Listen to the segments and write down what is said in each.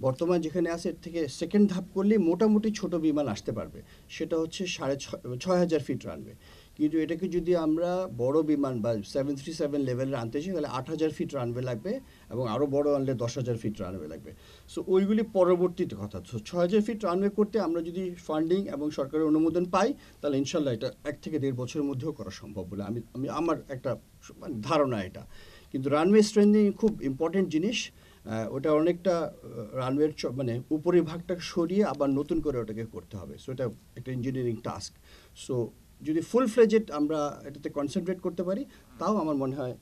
বর্তমান যেখানে আছে এর থেকে সেকেন্ড ধাপ করলে মোটামুটি ছোট বিমান আসতে পারবে, সেটা হচ্ছে 6,500 ফিট রানওয়ে। কিন্তু এটাকে যদি আমরা বড় বিমান বা 737 লেভেলের আনতে চাই তাহলে 8,000 ফিট রানওয়ে লাগবে, এবং আরও বড় আনলে 10,000 ফিট রানওয়ে লাগবে। সো ওইগুলি পরবর্তীতে কথা। সো 6,000 ফিট রানওয়ে করতে আমরা যদি ফান্ডিং এবং সরকারের অনুমোদন পাই তাহলে ইনশাল্লাহ এটা 1 থেকে 1.5 বছরের মধ্যেও করা সম্ভব বলে আমি আমি আমার একটা মানে ধারণা এটা। কিন্তু রানওয়ে স্ট্রেন্থিং খুব ইম্পর্টেন্ট জিনিস। ওটা অনেকটা রানওয়ের মানে উপরিভাগটা সরিয়ে আবার নতুন করে ওটাকে করতে হবে। সো এটা একটা ইঞ্জিনিয়ারিং টাস্ক। সো যদি ফুল ফ্লেজেড আমরা এটাতে কনসেন্ট্রেট করতে পারি, তাও আমার মনে হয়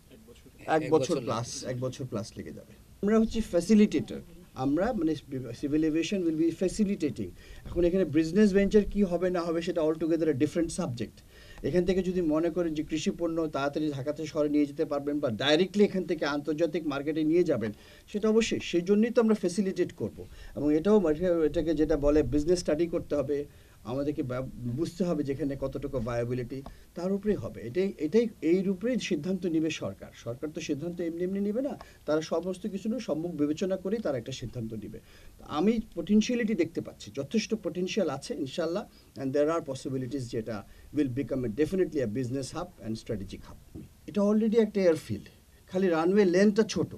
1 বছর প্লাস, লাগবে। 1 বছর প্লাস লেগে যাবে। আমরা হচ্ছি ফ্যাসিলিটেটর। আমরা মানে civil aviation will be facilitating. এখন এখানে বিজনেস ভেঞ্চার কি হবে না হবে সেটা all together a different subject. এখান থেকে যদি মনে করেন যে কৃষি পণ্য তাড়াতাড়ি ঢাকাতে শহরে নিয়ে যেতে পারবেন বা ডাইরেক্টলি এখান থেকে আন্তর্জাতিক মার্কেটে নিয়ে যাবেন, সেটা অবশ্যই সেই জন্যই তো আমরা ফ্যাসিলিটেট করব। এবং এটাও এটাকে যেটা বলে বিজনেস স্টাডি করতে হবে, আমাদেরকে বুঝতে হবে যেখানে কতটুকু ভায়াবিলিটি, তার উপরেই হবে। এটাই এর উপরেই সিদ্ধান্ত নেবে সরকার। সরকার তো সিদ্ধান্ত এমনি এমনি নেবে না, তারা সমস্ত কিছু সম্মুখ বিবেচনা করেই তারা একটা সিদ্ধান্ত নেবে। আমি পটেনশিয়ালিটি দেখতে পাচ্ছি, যথেষ্ট পটেনশিয়াল আছে ইনশাল্লাহ, অ্যান্ড দেয়ার আর পসিবিলিটিস যেটা will become definitely a business hub and strategic hub. এটা অলরেডি একটা এয়ারফিল্ড, খালি রানওয়ে লেনটা ছোট।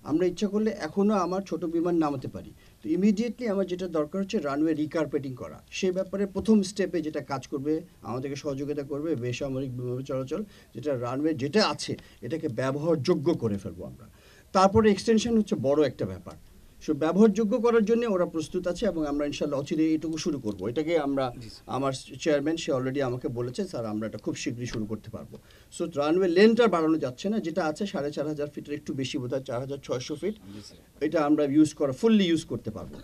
আমরা ইচ্ছা করলে এখনও আমার ছোট বিমান নামাতে পারি। তো ইমিডিয়েটলি আমার যেটা দরকার হচ্ছে রানওয়ে রিকার্পেটিং করা। সেই ব্যাপারে প্রথম স্টেপে যেটা কাজ করবে, আমাদেরকে সহযোগিতা করবে বেসামরিক বিমান চলাচল, যেটা রানওয়ে যেটা আছে এটাকে ব্যবহারযোগ্য করে ফেলবো আমরা। তারপরে এক্সটেনশন হচ্ছে বড় একটা ব্যাপার। সো ব্যবহারযোগ্য করার জন্য ওরা প্রস্তুত আছে, এবং আমরা ইনশাল্লাহ অচিরে এইটুকু শুরু করব। এটাকে আমরা, জি স্যার। আমার চেয়ারম্যান সে অলরেডি আমাকে বলেছে, স্যার আমরা এটা খুব শীঘ্রই শুরু করতে পারবো। সো রানওয়ে লেনটা বাড়ানো যাচ্ছে না, যেটা আছে 4,500 ফিটের একটু বেশি, বোধ হয় 4,600 ফিট, জি স্যার। এটা আমরা ফুললি ইউজ করতে পারবো।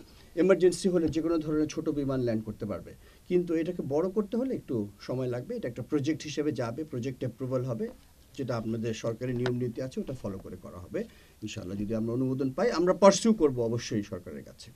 এমার্জেন্সি হলে যে কোনো ধরনের ছোট বিমান ল্যান্ড করতে পারবে। কিন্তু এটাকে বড় করতে হলে একটু সময় লাগবে। এটা একটা প্রজেক্ট হিসেবে যাবে, প্রজেক্ট অ্যাপ্রুভাল হবে, যেটা আপনাদের সরকারি নিয়ম নীতি আছে ওটা ফলো করে করা হবে ইনশাআল্লাহ। যদি আমরা অনুমোদন পাই আমরা পার্সিউ করব অবশ্যই সরকারের কাছে।